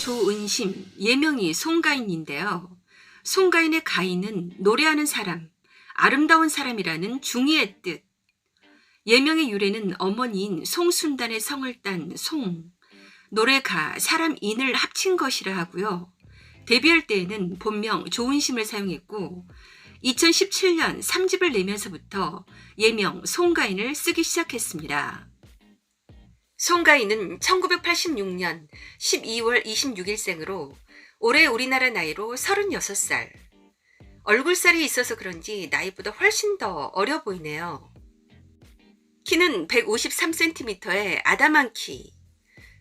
조은심, 예명이 송가인인데요. 송가인의 가인은 노래하는 사람, 아름다운 사람이라는 중의의 뜻. 예명의 유래는 어머니인 송순단의 성을 딴 송, 노래가, 사람 인을 합친 것이라 하고요. 데뷔할 때에는 본명 조은심을 사용했고 2017년 3집을 내면서부터 예명 송가인을 쓰기 시작했습니다. 송가인은 1986년 12월 26일생으로 올해 우리나라 나이로 36살. 얼굴살이 있어서 그런지 나이보다 훨씬 더 어려 보이네요. 키는 153cm의 아담한 키.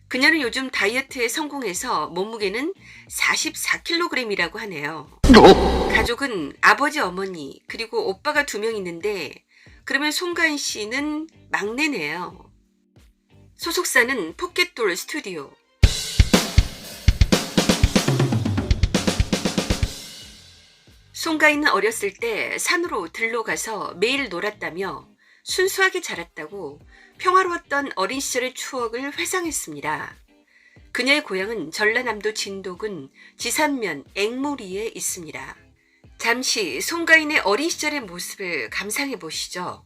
그녀는 요즘 다이어트에 성공해서 몸무게는 44kg이라고 하네요. 가족은 아버지, 어머니, 그리고 오빠가 2명 있는데 그러면 송가인 씨는 막내네요. 소속사는 포켓돌 스튜디오. 송가인은 어렸을 때 산으로 들로 가서 매일 놀았다며 순수하게 자랐다고 평화로웠던 어린 시절의 추억을 회상했습니다. 그녀의 고향은 전라남도 진도군 지산면 앵무리에 있습니다. 잠시 송가인의 어린 시절의 모습을 감상해 보시죠.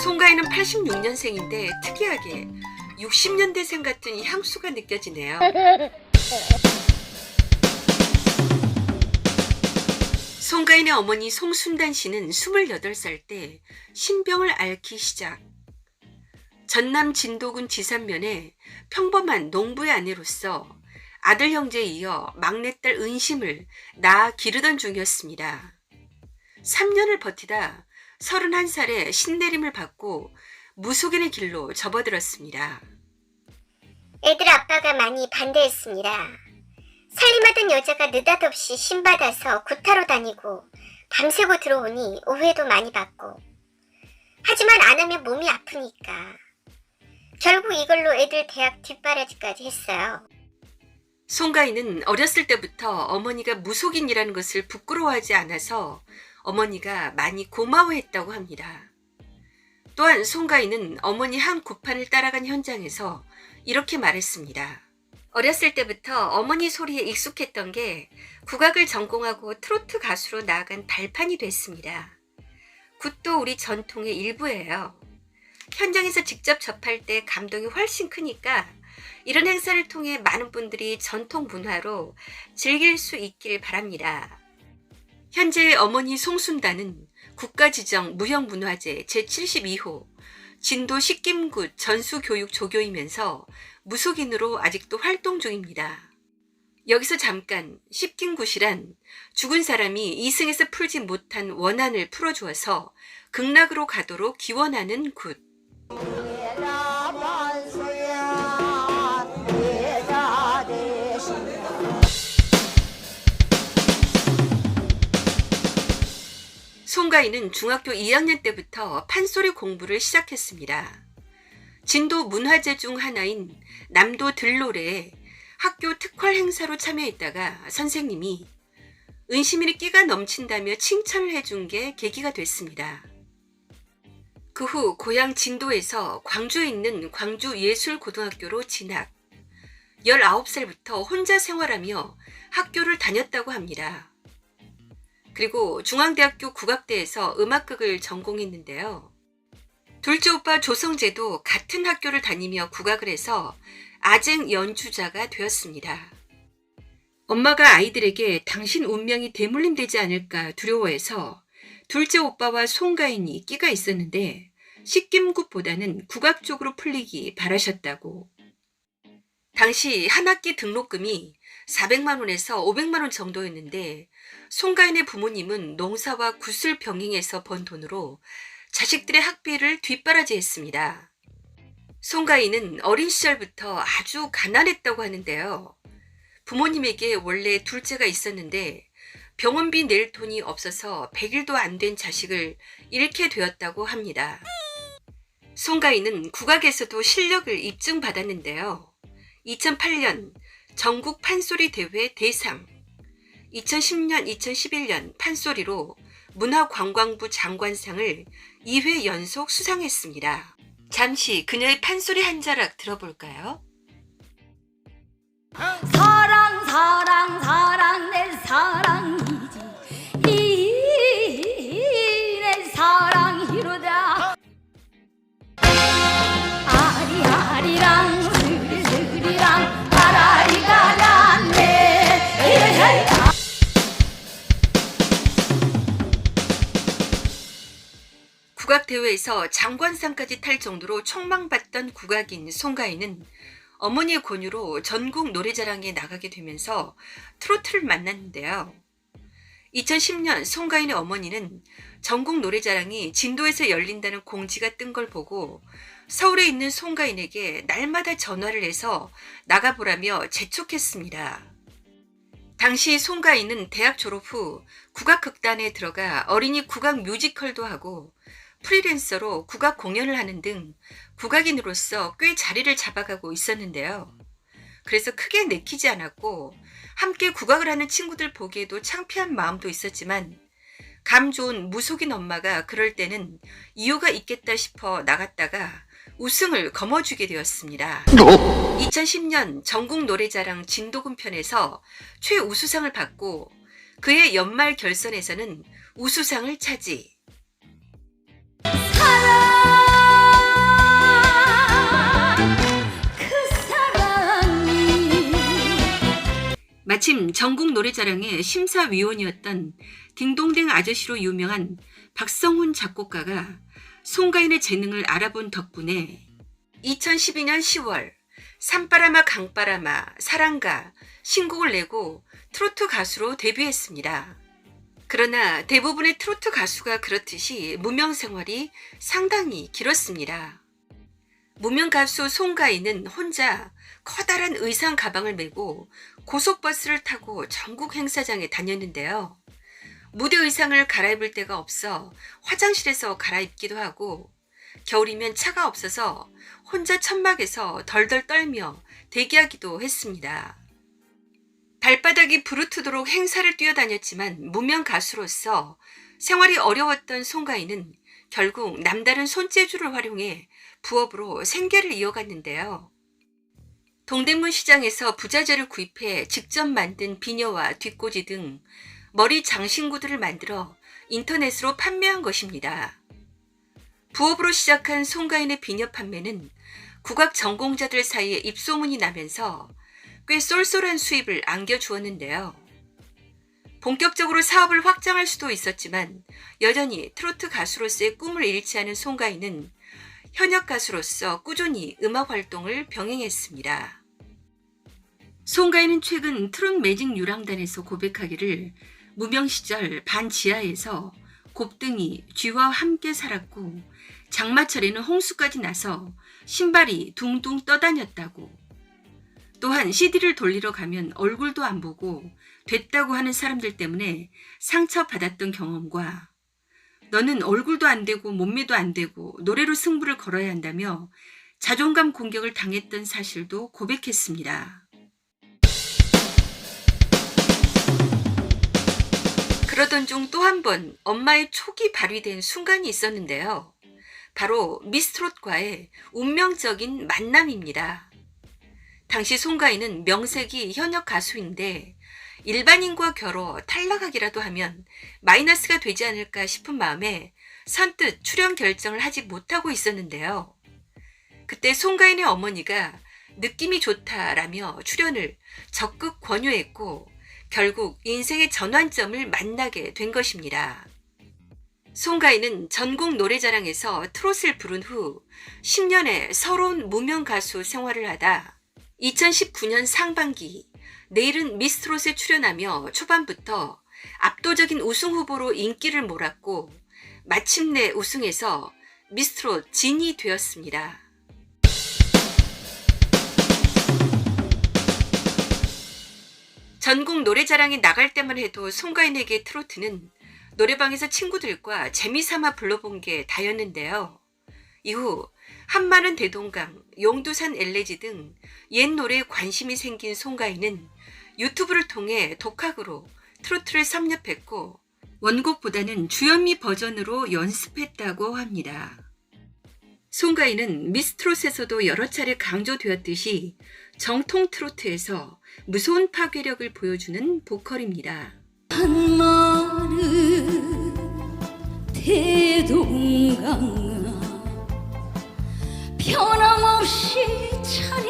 송가인은 86년생인데 특이하게 60년대생 같은 향수가 느껴지네요. 송가인의 어머니 송순단 씨는 28살 때 신병을 앓기 시작. 전남 진도군 지산면에 평범한 농부의 아내로서 아들 형제에 이어 막내딸 은심을 낳아 기르던 중이었습니다. 3년을 버티다 31살에 신내림을 받고 무속인의 길로 접어들었습니다. 애들 아빠가 많이 반대했습니다. 살림하던 여자가 느닷없이 신받아서 구타로 다니고 밤새고 들어오니 오해도 많이 받고. 하지만 안 하면 몸이 아프니까. 결국 이걸로 애들 대학 뒷바라지까지 했어요. 송가인은 어렸을 때부터 어머니가 무속인이라는 것을 부끄러워하지 않아서 어머니가 많이 고마워했다고 합니다. 또한 송가인은 어머니 한 구판을 따라간 현장에서 이렇게 말했습니다. 어렸을 때부터 어머니 소리에 익숙했던 게 국악을 전공하고 트로트 가수로 나아간 발판이 됐습니다. 굿도 우리 전통의 일부예요. 현장에서 직접 접할 때 감동이 훨씬 크니까 이런 행사를 통해 많은 분들이 전통 문화로 즐길 수 있길 바랍니다. 현재 어머니 송순단은 국가지정 무형문화재 제72호 진도 식김굿 전수교육 조교이면서 무속인으로 아직도 활동 중입니다. 여기서 잠깐 식김굿이란 죽은 사람이 이승에서 풀지 못한 원한을 풀어주어서 극락으로 가도록 기원하는 굿. 송가인은 중학교 2학년 때부터 판소리 공부를 시작했습니다. 진도 문화재 중 하나인 남도 들노래에 학교 특활 행사로 참여했다가 선생님이 은시민이 끼가 넘친다며 칭찬을 해준 게 계기가 됐습니다. 그 후 고향 진도에서 광주에 있는 광주예술고등학교로 진학. 19살부터 혼자 생활하며 학교를 다녔다고 합니다. 그리고 중앙대학교 국악대에서 음악극을 전공했는데요. 둘째 오빠 조성재도 같은 학교를 다니며 국악을 해서 아쟁 연주자가 되었습니다. 엄마가 아이들에게 당신 운명이 대물림되지 않을까 두려워해서 둘째 오빠와 송가인이 끼가 있었는데 식김굿보다는 국악 쪽으로 풀리기 바라셨다고. 당시 한 학기 등록금이 400만 원에서 500만 원 정도였는데 송가인의 부모님은 농사와 굿을 병행해서 번 돈으로 자식들의 학비를 뒷바라지했습니다. 송가인은 어린 시절부터 아주 가난했다고 하는데요. 부모님에게 원래 둘째가 있었는데 병원비 낼 돈이 없어서 100일도 안 된 자식을 잃게 되었다고 합니다. 송가인은 국악에서도 실력을 입증받았는데요. 2008년 전국 판소리 대회 대상, 2010년, 2011년 판소리로 문화관광부 장관상을 2회 연속 수상했습니다. 잠시 그녀의 판소리 한 자락 들어볼까요? 사랑 사랑 사랑 내 사랑이지 이내 사랑이로다 아리아리랑 스리스리랑 아라리가 났네 국악대회에서 장관상까지 탈 정도로 촉망받던 국악인 송가인은 어머니의 권유로 전국 노래자랑에 나가게 되면서 트로트를 만났는데요. 2010년 송가인의 어머니는 전국 노래자랑이 진도에서 열린다는 공지가 뜬 걸 보고 서울에 있는 송가인에게 날마다 전화를 해서 나가보라며 재촉했습니다. 당시 송가인은 대학 졸업 후 국악극단에 들어가 어린이 국악 뮤지컬도 하고 프리랜서로 국악 공연을 하는 등 국악인으로서 꽤 자리를 잡아가고 있었는데요. 그래서 크게 내키지 않았고 함께 국악을 하는 친구들 보기에도 창피한 마음도 있었지만 감 좋은 무속인 엄마가 그럴 때는 이유가 있겠다 싶어 나갔다가 우승을 거머쥐게 되었습니다. 2010년 전국 노래자랑 진도군 편에서 최우수상을 받고 그해 연말 결선에서는 우수상을 차지. 마침 전국 노래자랑의 심사위원이었던 딩동댕 아저씨로 유명한 박성훈 작곡가가 송가인의 재능을 알아본 덕분에 2012년 10월 산바라마 강바라마 사랑가 신곡을 내고 트로트 가수로 데뷔했습니다. 그러나 대부분의 트로트 가수가 그렇듯이 무명 생활이 상당히 길었습니다. 무명 가수 송가인은 혼자 커다란 의상 가방을 메고 고속버스를 타고 전국 행사장에 다녔는데요. 무대 의상을 갈아입을 데가 없어 화장실에서 갈아입기도 하고 겨울이면 차가 없어서 혼자 천막에서 덜덜 떨며 대기하기도 했습니다. 발바닥이 부르트도록 행사를 뛰어다녔지만 무명 가수로서 생활이 어려웠던 송가인은 결국 남다른 손재주를 활용해 부업으로 생계를 이어갔는데요. 동대문 시장에서 부자재를 구입해 직접 만든 비녀와 뒷꽂이 등 머리 장신구들을 만들어 인터넷으로 판매한 것입니다. 부업으로 시작한 송가인의 비녀 판매는 국악 전공자들 사이에 입소문이 나면서 꽤 쏠쏠한 수입을 안겨주었는데요. 본격적으로 사업을 확장할 수도 있었지만 여전히 트로트 가수로서의 꿈을 잃지 않은 송가인은 현역 가수로서 꾸준히 음악 활동을 병행했습니다. 송가인은 최근 트롯 매직 유랑단에서 고백하기를 무명 시절 반 지하에서 곱등이 쥐와 함께 살았고 장마철에는 홍수까지 나서 신발이 둥둥 떠다녔다고. 또한 CD를 돌리러 가면 얼굴도 안 보고 됐다고 하는 사람들 때문에 상처받았던 경험과 너는 얼굴도 안 되고 몸매도 안 되고 노래로 승부를 걸어야 한다며 자존감 공격을 당했던 사실도 고백했습니다. 그러던 중 또 한 번 엄마의 촉이 발휘된 순간이 있었는데요. 바로 미스트롯과의 운명적인 만남입니다. 당시 송가인은 명색이 현역 가수인데 일반인과 겨뤄 탈락하기라도 하면 마이너스가 되지 않을까 싶은 마음에 선뜻 출연 결정을 하지 못하고 있었는데요. 그때 송가인의 어머니가 느낌이 좋다라며 출연을 적극 권유했고 결국 인생의 전환점을 만나게 된 것입니다. 송가인은 전국 노래자랑에서 트롯을 부른 후 10년의 서러운 무명 가수 생활을 하다 2019년 상반기 내일은 미스트롯에 출연하며 초반부터 압도적인 우승 후보로 인기를 몰았고 마침내 우승해서 미스트롯 진이 되었습니다. 전국 노래자랑에 나갈 때만 해도 송가인에게 트로트는 노래방에서 친구들과 재미삼아 불러본 게 다였는데요. 이후 한마는 대동강, 용두산 엘레지 등 옛 노래에 관심이 생긴 송가인은 유튜브를 통해 독학으로 트로트를 섭렵했고 원곡보다는 주현미 버전으로 연습했다고 합니다. 송가인은 미스트롯에서도 여러 차례 강조되었듯이 정통 트로트에서 무서운 파괴력을 보여주는 보컬입니다. 한마른 대동강아 변함없이 잘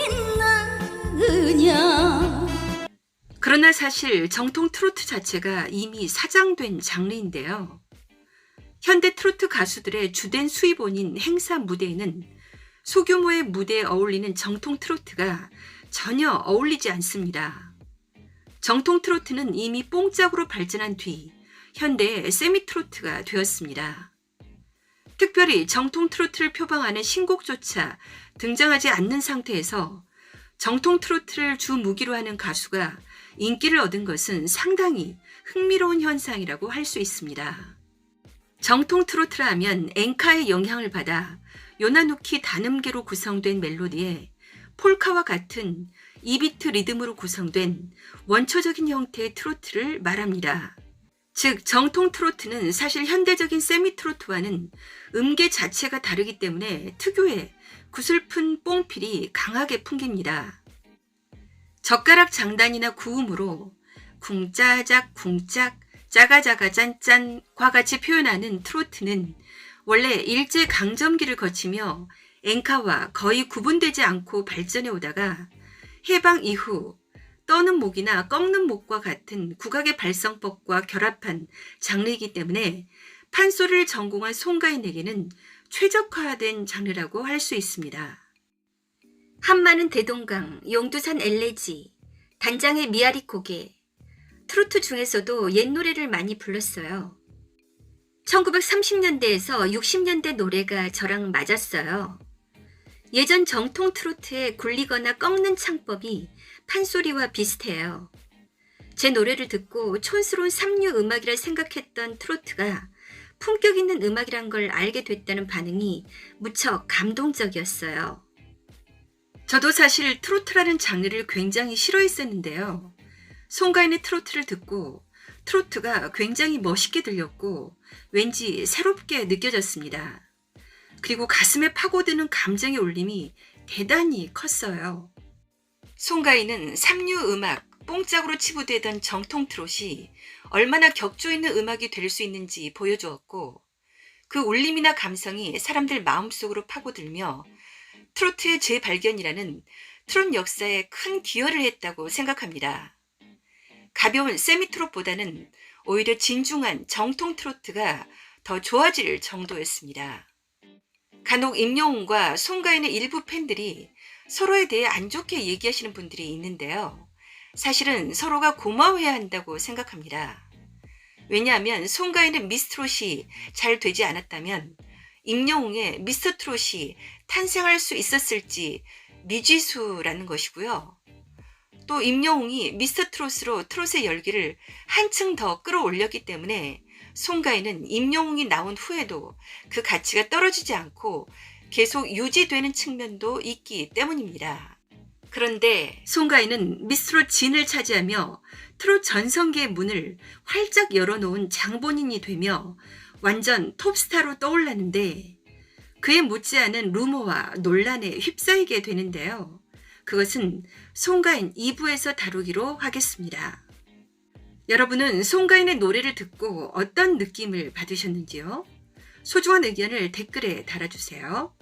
있느냐. 그러나 사실 정통 트로트 자체가 이미 사장된 장르인데요. 현대 트로트 가수들의 주된 수입원인 행사 무대에는 소규모의 무대에 어울리는 정통 트로트가 전혀 어울리지 않습니다. 정통 트로트는 이미 뽕짝으로 발전한 뒤 현대의 세미 트로트가 되었습니다. 특별히 정통 트로트를 표방하는 신곡조차 등장하지 않는 상태에서 정통 트로트를 주 무기로 하는 가수가 인기를 얻은 것은 상당히 흥미로운 현상이라고 할 수 있습니다. 정통 트로트라 하면 엔카의 영향을 받아 요나누키 단음계로 구성된 멜로디에 폴카와 같은 2비트 리듬으로 구성된 원초적인 형태의 트로트를 말합니다. 즉 정통 트로트는 사실 현대적인 세미 트로트와는 음계 자체가 다르기 때문에 특유의 구슬픈 뽕필이 강하게 풍깁니다. 젓가락 장단이나 구음으로 쿵짜작 쿵짝 짜가자가 짠짠과 같이 표현하는 트로트는 원래 일제강점기를 거치며 엔카와 거의 구분되지 않고 발전해 오다가 해방 이후 떠는 목이나 꺾는 목과 같은 국악의 발성법과 결합한 장르이기 때문에 판소리를 전공한 송가인에게는 최적화된 장르라고 할 수 있습니다. 한마는 대동강, 용두산 엘레지, 단장의 미아리코게, 트로트 중에서도 옛 노래를 많이 불렀어요. 1930년대에서 60년대 노래가 저랑 맞았어요. 예전 정통 트로트의 굴리거나 꺾는 창법이 판소리와 비슷해요. 제 노래를 듣고 촌스러운 삼류 음악이라 생각했던 트로트가 품격 있는 음악이란 걸 알게 됐다는 반응이 무척 감동적이었어요. 저도 사실 트로트라는 장르를 굉장히 싫어했었는데요. 송가인의 트로트를 듣고 트로트가 굉장히 멋있게 들렸고 왠지 새롭게 느껴졌습니다. 그리고 가슴에 파고드는 감정의 울림이 대단히 컸어요. 송가인은 삼류 음악, 뽕짝으로 치부되던 정통 트롯이 얼마나 격조 있는 음악이 될 수 있는지 보여주었고 그 울림이나 감성이 사람들 마음속으로 파고들며 트로트의 재발견이라는 트롯 역사에 큰 기여를 했다고 생각합니다. 가벼운 세미트롯보다는 오히려 진중한 정통 트로트가 더 좋아질 정도였습니다. 간혹 임영웅과 송가인의 일부 팬들이 서로에 대해 안 좋게 얘기하시는 분들이 있는데요. 사실은 서로가 고마워해야 한다고 생각합니다. 왜냐하면 송가인의 미스트롯이 잘 되지 않았다면 임영웅의 미스터트롯이 탄생할 수 있었을지 미지수라는 것이고요. 또 임영웅이 미스터트롯으로 트롯의 열기를 한층 더 끌어올렸기 때문에 송가인은 임영웅이 나온 후에도 그 가치가 떨어지지 않고 계속 유지되는 측면도 있기 때문입니다. 그런데 송가인은 미스트롯 진을 차지하며 트롯 전성기의 문을 활짝 열어놓은 장본인이 되며 완전 톱스타로 떠올랐는데 그에 못지않은 루머와 논란에 휩싸이게 되는데요. 그것은 송가인 2부에서 다루기로 하겠습니다. 여러분은 송가인의 노래를 듣고 어떤 느낌을 받으셨는지요? 소중한 의견을 댓글에 달아주세요.